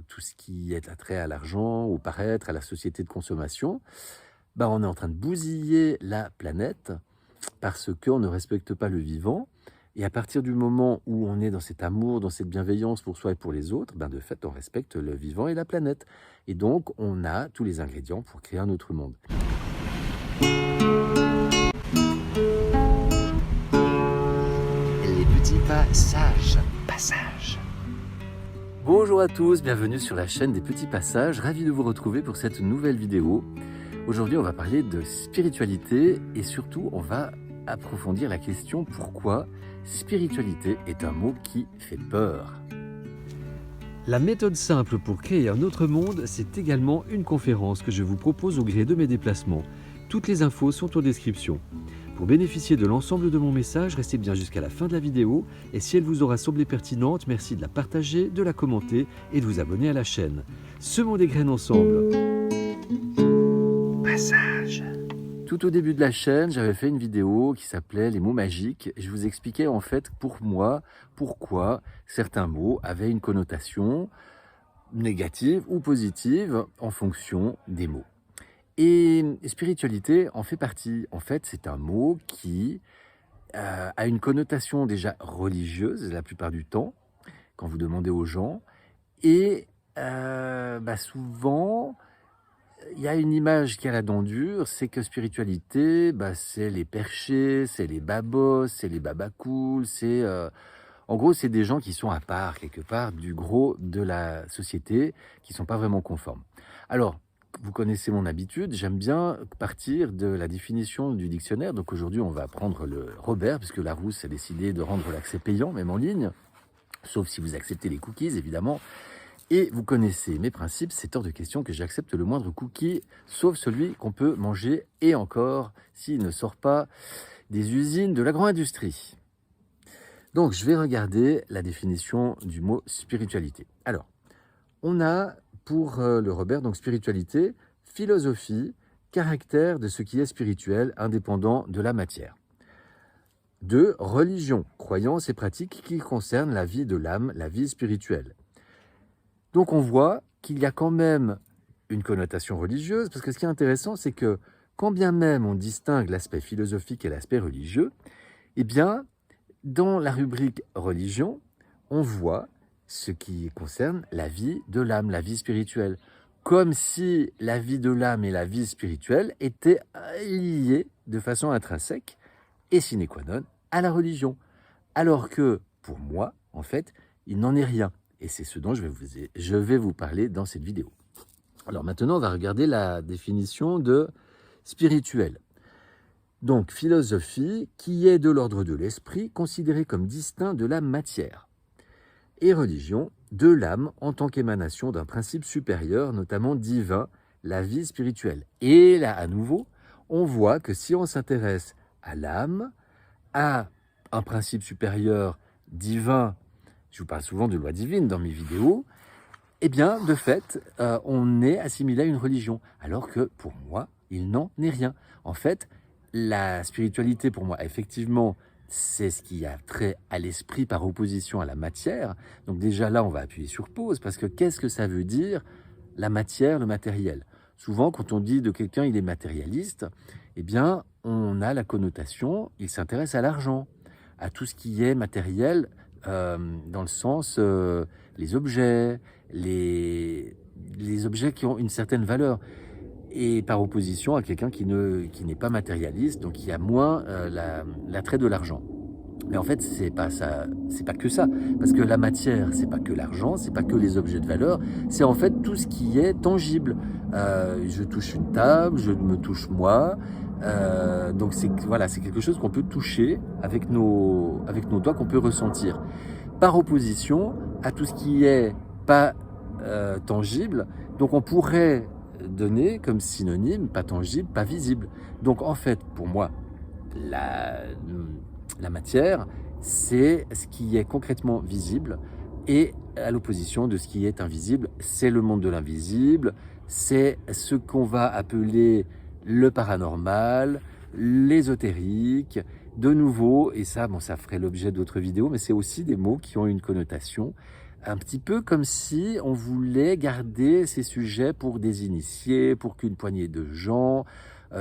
tout ce qui est attrait à l'argent, au paraître, à la société de consommation, bah, on est en train de bousiller la planète parce qu'on ne respecte pas le vivant. Et à partir du moment où on est dans cet amour, dans cette bienveillance pour soi et pour les autres, ben de fait, on respecte le vivant et la planète. Et donc, on a tous les ingrédients pour créer un autre monde. Les petits pas sages. Passage. Bonjour à tous, bienvenue sur la chaîne des Petits Passages. Ravi de vous retrouver pour cette nouvelle vidéo. Aujourd'hui, on va parler de spiritualité et surtout, on va approfondir la question pourquoi spiritualité est un mot qui fait peur. La méthode simple pour créer un autre monde, c'est également une conférence que je vous propose au gré de mes déplacements. Toutes les infos sont en description. Pour bénéficier de l'ensemble de mon message, restez bien jusqu'à la fin de la vidéo et si elle vous aura semblé pertinente, merci de la partager, de la commenter et de vous abonner à la chaîne. Semons des graines ensemble. Passage. Tout au début de la chaîne, j'avais fait une vidéo qui s'appelait Les mots magiques. Je vous expliquais en fait pour moi pourquoi certains mots avaient une connotation négative ou positive en fonction des mots. Et spiritualité en fait partie. En fait, c'est un mot qui a une connotation déjà religieuse la plupart du temps, quand vous demandez aux gens. Et souvent, il y a une image qui a la dent dure, c'est que spiritualité, c'est les perchés, c'est les babos, c'est les babacools, en gros, c'est des gens qui sont à part, quelque part, du gros de la société, qui ne sont pas vraiment conformes. Alors, vous connaissez mon habitude, j'aime bien partir de la définition du dictionnaire. Donc aujourd'hui, on va prendre le Robert, puisque Larousse a décidé de rendre l'accès payant, même en ligne, sauf si vous acceptez les cookies, évidemment. Et vous connaissez mes principes, c'est hors de question que j'accepte le moindre cookie, sauf celui qu'on peut manger, et encore, s'il ne sort pas des usines de l'agro-industrie. Donc, je vais regarder la définition du mot spiritualité. Alors, on a pour le Robert, donc spiritualité, philosophie, caractère de ce qui est spirituel, indépendant de la matière. 2. Religion, croyance et pratique qui concernent la vie de l'âme, la vie spirituelle. Donc, on voit qu'il y a quand même une connotation religieuse, parce que ce qui est intéressant, c'est que quand bien même on distingue l'aspect philosophique et l'aspect religieux, eh bien, dans la rubrique religion, on voit ce qui concerne la vie de l'âme, la vie spirituelle. Comme si la vie de l'âme et la vie spirituelle étaient liées de façon intrinsèque et sine qua non à la religion. Alors que, pour moi, en fait, il n'en est rien. Et c'est ce dont je vais vous parler dans cette vidéo. Alors maintenant, on va regarder la définition de spirituel. Donc, philosophie qui est de l'ordre de l'esprit, considérée comme distinct de la matière. Et religion, de l'âme en tant qu'émanation d'un principe supérieur, notamment divin, la vie spirituelle. Et là, à nouveau, on voit que si on s'intéresse à l'âme, à un principe supérieur divin, je vous parle souvent de loi divine dans mes vidéos, eh bien, de fait, on est assimilé à une religion, alors que pour moi, il n'en est rien. En fait, la spiritualité, pour moi, effectivement, c'est ce qui a trait à l'esprit par opposition à la matière. Donc déjà là, on va appuyer sur pause, parce que qu'est-ce que ça veut dire, la matière, le matériel? Souvent, quand on dit de quelqu'un il est matérialiste, eh bien, on a la connotation, il s'intéresse à l'argent, à tout ce qui est matériel, dans le sens, les objets, les objets qui ont une certaine valeur. Et par opposition à quelqu'un qui n'est pas matérialiste, donc qui a moins l'attrait de l'argent. Mais en fait, c'est pas ça, c'est pas que ça, parce que la matière, c'est pas que l'argent, c'est pas que les objets de valeur, c'est en fait tout ce qui est tangible. Je touche une table, je me touche moi, donc c'est quelque chose qu'on peut toucher avec nos doigts, qu'on peut ressentir. Par opposition à tout ce qui est pas tangible, donc on pourrait donné comme synonyme, pas tangible, pas visible. Donc en fait, pour moi, la matière, c'est ce qui est concrètement visible, et à l'opposition de ce qui est invisible, c'est le monde de l'invisible, c'est ce qu'on va appeler le paranormal, l'ésotérique, de nouveau, et ça, ça ferait l'objet d'autres vidéos, mais c'est aussi des mots qui ont une connotation un petit peu comme si on voulait garder ces sujets pour des initiés, pour qu'une poignée de gens,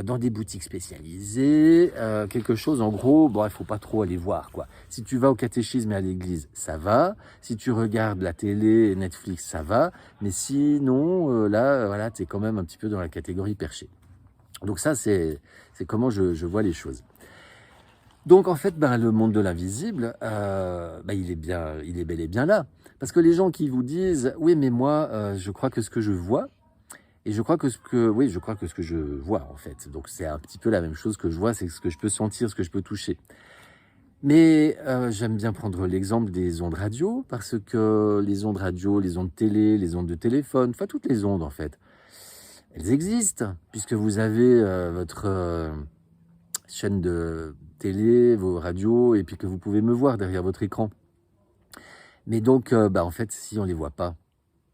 dans des boutiques spécialisées, quelque chose en gros, bon, il faut pas trop aller voir, quoi. Si tu vas au catéchisme et à l'église, ça va. Si tu regardes la télé, Netflix, ça va. Mais sinon, là, voilà, tu es quand même un petit peu dans la catégorie perché. Donc ça, c'est comment je vois les choses. Donc en fait, ben, le monde de l'invisible, ben, il est bel et bien là. Parce que les gens qui vous disent, oui, mais moi, je crois que ce que je vois, et je crois que oui, je crois que ce que je vois, en fait. Donc c'est un petit peu la même chose que je vois, c'est ce que je peux sentir, ce que je peux toucher. Mais j'aime bien prendre l'exemple des ondes radio, parce que les ondes radio, les ondes télé, les ondes de téléphone, enfin toutes les ondes, en fait, elles existent, puisque vous avez votre chaîne de télé, vos radios, et puis que vous pouvez me voir derrière votre écran. Mais donc, bah, en fait, si on les voit pas,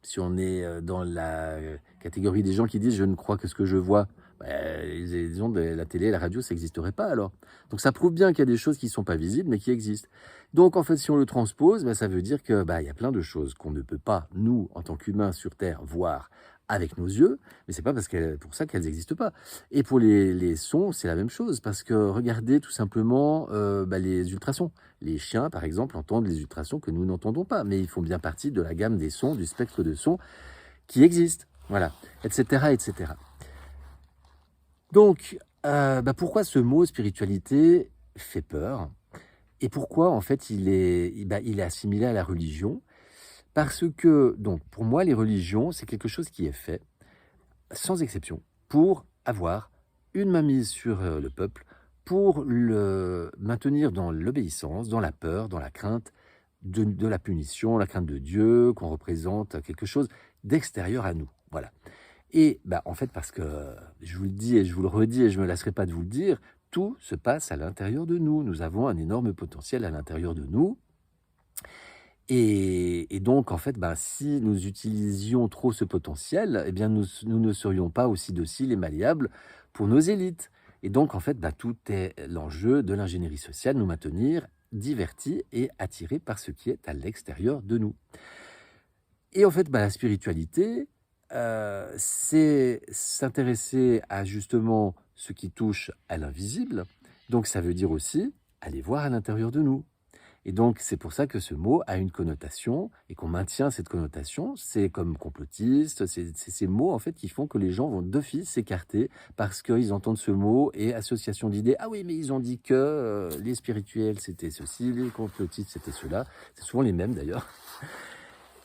si on est dans la catégorie des gens qui disent « je ne crois que ce que je vois », bah, les ondes, la télé, la radio, ça n'existerait pas alors. Donc ça prouve bien qu'il y a des choses qui ne sont pas visibles, mais qui existent. Donc en fait, si on le transpose, bah, ça veut dire que bah, y a plein de choses qu'on ne peut pas, nous, en tant qu'humains sur Terre, voir avec nos yeux, mais c'est pas pour ça qu'elles n'existent pas. Et pour les sons, c'est la même chose, parce que regardez tout simplement bah, les ultrasons. Les chiens, par exemple, entendent les ultrasons que nous n'entendons pas, mais ils font bien partie de la gamme des sons, du spectre de sons qui existe, voilà, etc., etc. Donc, bah, pourquoi ce mot spiritualité fait peur? Et pourquoi, en fait, il est assimilé à la religion? Parce que, donc, pour moi, les religions, c'est quelque chose qui est fait, sans exception, pour avoir une mainmise sur le peuple, pour le maintenir dans l'obéissance, dans la peur, dans la crainte de la punition, la crainte de Dieu, qu'on représente quelque chose d'extérieur à nous. Voilà. Et bah, en fait, parce que je vous le dis et je vous le redis et je ne me lasserai pas de vous le dire, tout se passe à l'intérieur de nous. Nous avons un énorme potentiel à l'intérieur de nous. Et donc, en fait, bah, si nous utilisions trop ce potentiel, eh bien, nous ne serions pas aussi dociles et malléables pour nos élites. Et donc, en fait, bah, tout est l'enjeu de l'ingénierie sociale, nous maintenir divertis et attirés par ce qui est à l'extérieur de nous. Et en fait, bah, la spiritualité, c'est s'intéresser à justement ce qui touche à l'invisible. Donc, ça veut dire aussi aller voir à l'intérieur de nous. Et donc, c'est pour ça que ce mot a une connotation et qu'on maintient cette connotation. C'est comme complotiste, c'est ces mots en fait qui font que les gens vont d'office s'écarter parce qu'ils entendent ce mot et association d'idées. Ah oui, mais ils ont dit que les spirituels c'était ceci, les complotistes c'était cela. C'est souvent les mêmes d'ailleurs.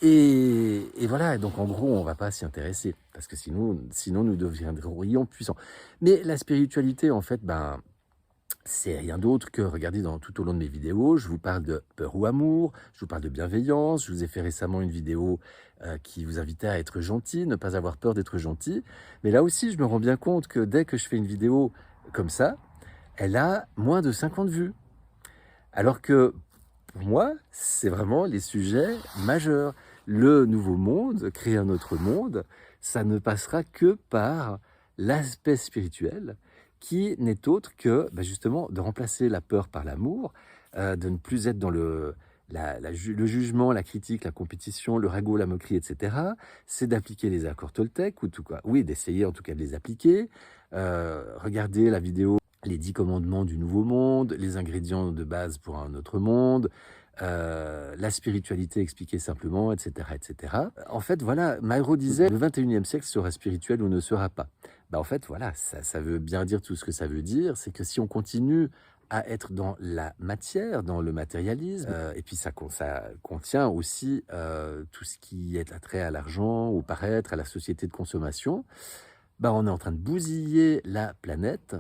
Et voilà, donc en gros, on ne va pas s'y intéresser parce que sinon nous deviendrions puissants. Mais la spiritualité, en fait, ben, c'est rien d'autre que, regardez, tout au long de mes vidéos, je vous parle de peur ou amour, je vous parle de bienveillance, je vous ai fait récemment une vidéo qui vous invitait à être gentil, ne pas avoir peur d'être gentil. Mais là aussi, je me rends bien compte que dès que je fais une vidéo comme ça, elle a moins de 50 vues. Alors que pour moi, c'est vraiment les sujets majeurs. Le nouveau monde, créer un autre monde, ça ne passera que par l'aspect spirituel, qui n'est autre que justement de remplacer la peur par l'amour, de ne plus être dans le jugement, la critique, la compétition, le ragot, la moquerie, etc. C'est d'appliquer les accords Toltec, ou tout quoi. Oui, d'essayer en tout cas de les appliquer. Regardez la vidéo les 10 commandements du nouveau monde, les ingrédients de base pour un autre monde, la spiritualité expliquée simplement, etc., etc. En fait, voilà, Malraux disait, le 21e siècle sera spirituel ou ne sera pas. En fait, voilà, ça veut bien dire tout ce que ça veut dire, c'est que si on continue à être dans la matière, dans le matérialisme, et puis ça contient aussi tout ce qui est attrait à l'argent, au paraître, à la société de consommation, on est en train de bousiller la planète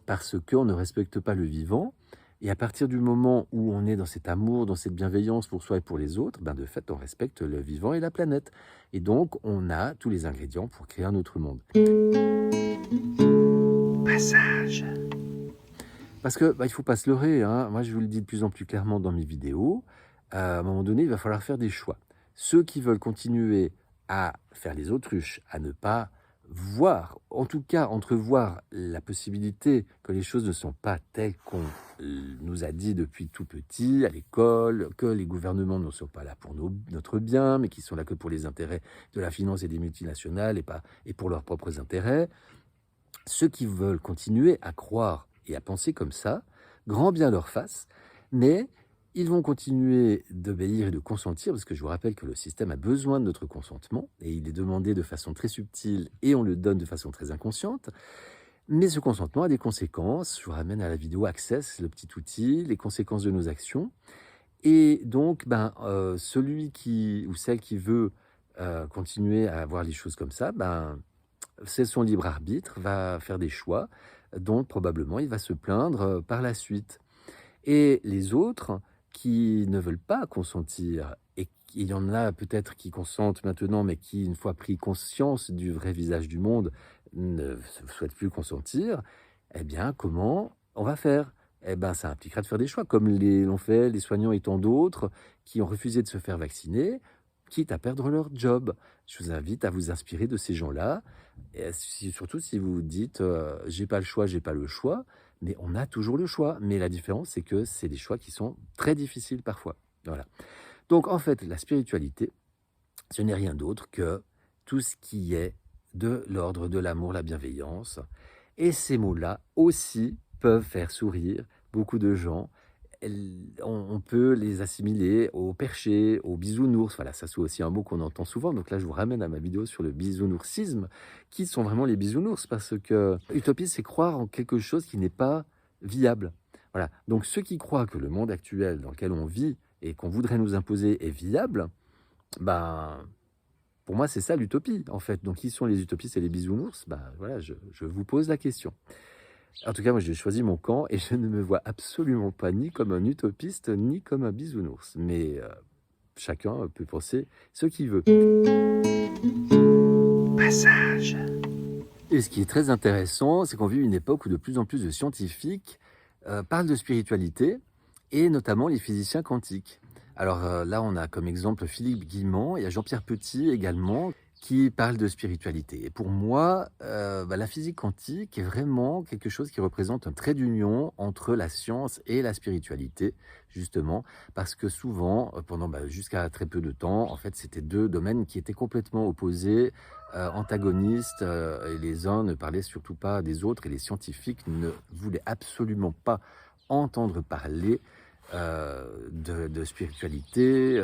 parce qu'on ne respecte pas le vivant. Et à partir du moment où on est dans cet amour, dans cette bienveillance pour soi et pour les autres, de fait, on respecte le vivant et la planète. Et donc, on a tous les ingrédients pour créer un autre monde. Passage. Parce que il faut pas se leurrer, hein. Moi, je vous le dis de plus en plus clairement dans mes vidéos. À un moment donné, il va falloir faire des choix. Ceux qui veulent continuer à faire les autruches, à ne pas voir, en tout cas entrevoir la possibilité que les choses ne sont pas telles qu'on nous a dit depuis tout petit à l'école, que les gouvernements ne sont pas là pour notre bien, mais qui sont là que pour les intérêts de la finance et des multinationales et pour leurs propres intérêts. Ceux qui veulent continuer à croire et à penser comme ça, grand bien leur face, mais ils vont continuer d'obéir et de consentir, parce que je vous rappelle que le système a besoin de notre consentement, et il est demandé de façon très subtile, et on le donne de façon très inconsciente. Mais ce consentement a des conséquences. Je vous ramène à la vidéo Access, le petit outil, les conséquences de nos actions. Et donc, celui qui ou celle qui veut continuer à voir les choses comme ça, c'est son libre arbitre, va faire des choix dont probablement il va se plaindre par la suite. Et les autres qui ne veulent pas consentir, et il y en a peut-être qui consentent maintenant, mais qui, une fois pris conscience du vrai visage du monde, ne souhaitent plus consentir, eh bien, comment on va faire? Eh bien, ça impliquera de faire des choix, comme l'ont fait les soignants et tant d'autres qui ont refusé de se faire vacciner, quitte à perdre leur job. Je vous invite à vous inspirer de ces gens-là, et surtout si vous vous dites j'ai pas le choix, j'ai pas le choix. Mais on a toujours le choix. Mais la différence, c'est que c'est des choix qui sont très difficiles parfois. Voilà. Donc, en fait, la spiritualité, ce n'est rien d'autre que tout ce qui est de l'ordre de l'amour, la bienveillance. Et ces mots-là aussi peuvent faire sourire beaucoup de gens. On peut les assimiler au perché, au bisounours. Voilà, ça c'est aussi un mot qu'on entend souvent. Donc là, je vous ramène à ma vidéo sur le bisounoursisme. Qui sont vraiment les bisounours? Parce que utopie, c'est croire en quelque chose qui n'est pas viable. Voilà. Donc ceux qui croient que le monde actuel dans lequel on vit et qu'on voudrait nous imposer est viable, pour moi, c'est ça l'utopie, en fait. Donc qui sont les utopistes et les bisounours? Voilà, je vous pose la question. En tout cas, moi, j'ai choisi mon camp et je ne me vois absolument pas ni comme un utopiste, ni comme un bisounours. Mais chacun peut penser ce qu'il veut. Passage. Et ce qui est très intéressant, c'est qu'on vit une époque où de plus en plus de scientifiques parlent de spiritualité, et notamment les physiciens quantiques. Alors là, on a comme exemple Philippe Guillemont, il y a Jean-Pierre Petit également, qui parle de spiritualité. Et pour moi, la physique quantique est vraiment quelque chose qui représente un trait d'union entre la science et la spiritualité, justement, parce que souvent, pendant jusqu'à très peu de temps, en fait, c'était deux domaines qui étaient complètement opposés, antagonistes, et les uns ne parlaient surtout pas des autres, et les scientifiques ne voulaient absolument pas entendre parler de spiritualité.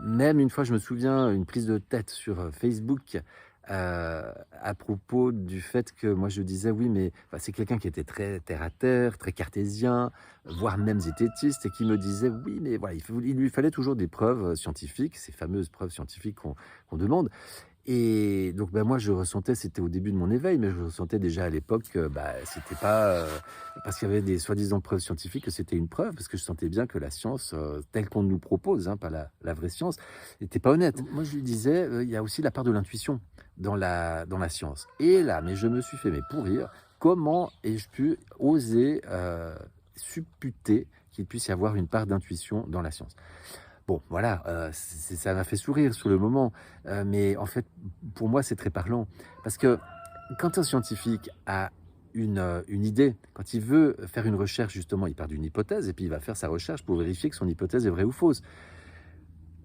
Même une fois, je me souviens, une prise de tête sur Facebook à propos du fait que moi je disais oui, mais c'est quelqu'un qui était très terre à terre, très cartésien, voire même zététiste, et qui me disait oui, mais voilà, il lui fallait toujours des preuves scientifiques, ces fameuses preuves scientifiques qu'on demande. Et donc moi je ressentais, c'était au début de mon éveil, mais je ressentais déjà à l'époque que c'était pas parce qu'il y avait des soi-disant preuves scientifiques que c'était une preuve, parce que je sentais bien que la science telle qu'on nous propose, pas la vraie science, n'était pas honnête. Moi je lui disais, il y a aussi la part de l'intuition dans la science. Et là, mais je me suis fait pourrir, comment ai-je pu oser supputer qu'il puisse y avoir une part d'intuition dans la science? Bon, voilà, ça m'a fait sourire sur le moment, mais en fait, pour moi, c'est très parlant. Parce que quand un scientifique a une idée, quand il veut faire une recherche, justement, il part d'une hypothèse, et puis il va faire sa recherche pour vérifier que son hypothèse est vraie ou fausse.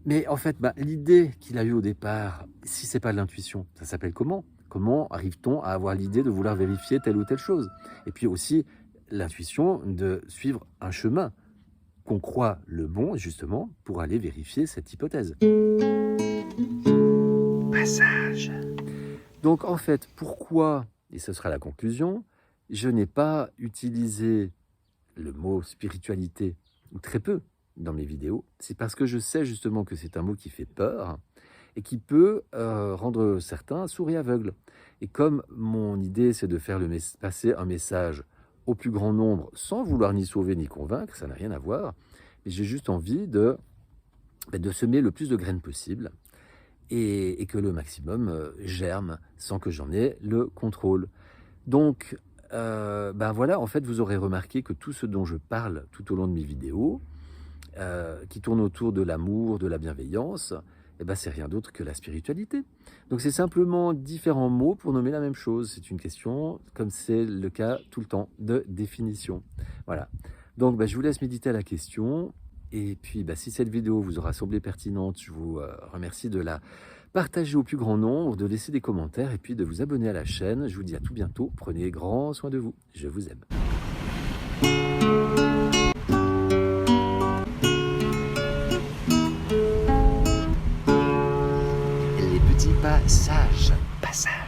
Mais en fait, l'idée qu'il a eue au départ, si c'est pas de l'intuition, ça s'appelle comment? Comment arrive-t-on à avoir l'idée de vouloir vérifier telle ou telle chose? Et puis aussi, l'intuition de suivre un chemin qu'on croit le bon, justement, pour aller vérifier cette hypothèse. Passage. Donc, en fait, pourquoi, et ce sera la conclusion, je n'ai pas utilisé le mot spiritualité, ou très peu, dans mes vidéos, c'est parce que je sais justement que c'est un mot qui fait peur et qui peut rendre certains sourds et aveugles. Et comme mon idée, c'est de faire passer un message au plus grand nombre, sans vouloir ni sauver ni convaincre, ça n'a rien à voir. Mais j'ai juste envie de semer le plus de graines possible et que le maximum germe sans que j'en ai le contrôle. Donc, voilà, en fait, vous aurez remarqué que tout ce dont je parle tout au long de mes vidéos, qui tourne autour de l'amour, de la bienveillance, eh ben, c'est rien d'autre que la spiritualité. Donc c'est simplement différents mots pour nommer la même chose. C'est une question, comme c'est le cas tout le temps, de définition. Voilà. Donc je vous laisse méditer à la question. Et puis si cette vidéo vous aura semblé pertinente, je vous remercie de la partager au plus grand nombre, de laisser des commentaires et puis de vous abonner à la chaîne. Je vous dis à tout bientôt. Prenez grand soin de vous. Je vous aime. Les petits passages. Passage.